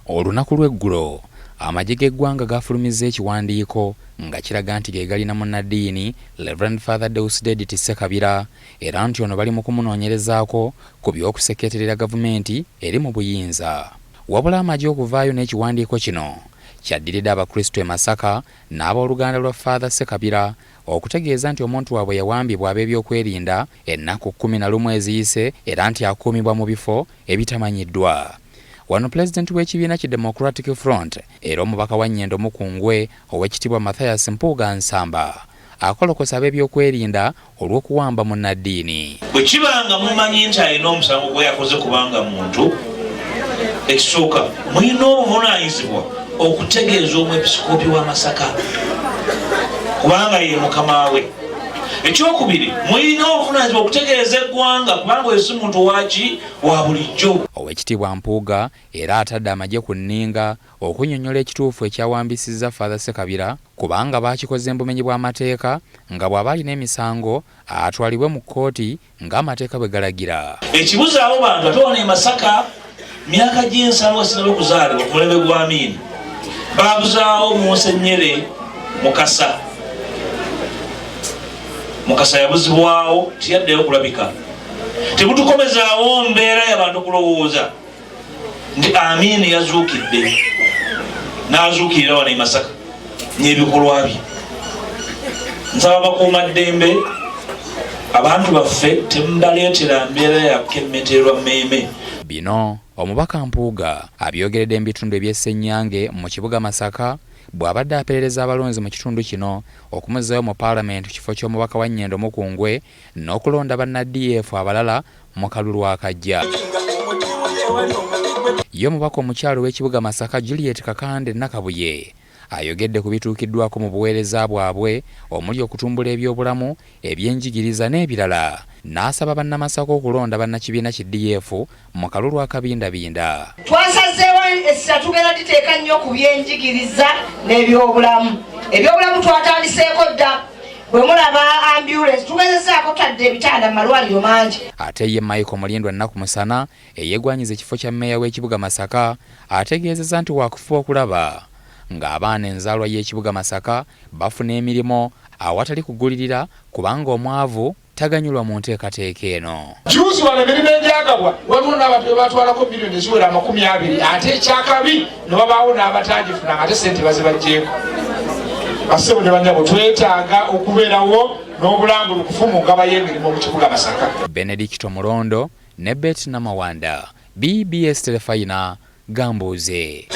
Olunaku lw'eggulo amagye g'eggwanga gafulumizza ekiwandiiko nga kiraga nti ge galina munnaddiini Reverend Father Deusdedith Ssekabira era nti ono bali mu kumunoonyerezaako ku by'okusekeeterera gavumenti eri mu buyinza. Wabula amagye okuvaayo n'ekiwandiiko kino kyaddiridde Abakristo e Masaka n'abooluganda lwa Father Ssekabira okutegeeza nti omuntu waabwe yawambibwa ab'ebyokwerinda ennaku 11 eziyise era nti akuumibwa mu bifo ebitamanyiddwa. Wano Pulezidenti w'ekibiina ki Democratic Front era omubaka wa Nnyendo Mukungwe Oweekitiibwa Mathias Mpuuga Nsamba akolokosa ab'ebyokwerinda olw'okuwamba munnaddiini. Bwe kibanga mumanyi nti alina omusango gwe yakoze kubanga muntu, ekisooka mulina obuvunaanyizibwa okutegeeza omwepisikoopi wa Masaka kubanga ye mukama we. Ekyokubiri, mulina obuvunaanyizibwa okutegeeza eggwanga kubanga oyo si muntu waki wa bulijjo. Oweekitiibwa Mpuuga era atadde amagye ku nninga okunnyonnyola ekituufu ekyawambisizza Father Ssekabira kubanga baakikoze mbumenyi bw'amateeka nga bw'aba alina emisango atwalibwe mu kkooti ng'amateeka bwe galagira. Ekibuzaawo bantu ate wano e Masaka myaka gy'ensanvu sinaba okuzaalibwa ku mulembe gwa Amin. Baabuzaawo Monsenyere Mukasa yabuzibwawo tiyaddeyo kulabika. Tebutukomezaawo mbeera y'abantu okulowooza nti Amin yazuukidde n'azuukirira wano e Masaka n'ebikolwa bye. Nsaba bakuumaddembe abantu baffe temubaleetera mbeera yakemmeterwa mmeeme. Bino omubaka Mpuuga abyogeredde mu bitundu eby'Essenyange mu kibuga Masaka bw'abadde aperereza abalonzi mu kitundu kino okumuzzaayo mu Paalamenti ku kifo ky'omubaka wa Nnyendo Mukungwe n'okulonda banna-DF abalala mu kalulu akajja. Ye omubaka omukyalo w'ekibuga Masaka Juliet Kakande Nakabuye ayogedde ku bituukiddwako mu buweereza bwabwe omuli okutumbula ebyobulamu, ebyenjigiriza n'ebirala. N'asaba bannamasaka okulonda bannakibiina ki DF mu kalulu akabindabinda. Twasazeewo essira tugenda diteeka nnyo ku byenjigiriza n'ebyobulamu. Ebyobulamu twatandiseeko dda. Bwe mulaba ambulance tugezesaako tadde ebitanda mu malwaliro mangi. Ate ye Michael Mulindwa Nnaku Musana eyeegwanyiza ekifo kya mmeeya w'ekibuga Masaka ategeezezza nti waakufuba okulaba ng'abaana enzaalwa y'ekibuga Masaka bafuna emirimu awatali kugulirira kubanga omwavu taganyulwa mu nteekateeka eno. Juzi wano emirimu egyagabwa waliwo n'abantu be batwalako miliyoni eziwera 20 ate ekyakabi ne babaawo n'abatagifuna ate ssente bazibagjeeko. Bassebo ne banyabo twetaaga okubeerawo n'obulambulukufu mu ngaba y'emirimu mu kibuga Masaka. Benedicto Mulondo ne Betty Namawanda, BBS Telefayina, Gambuuze.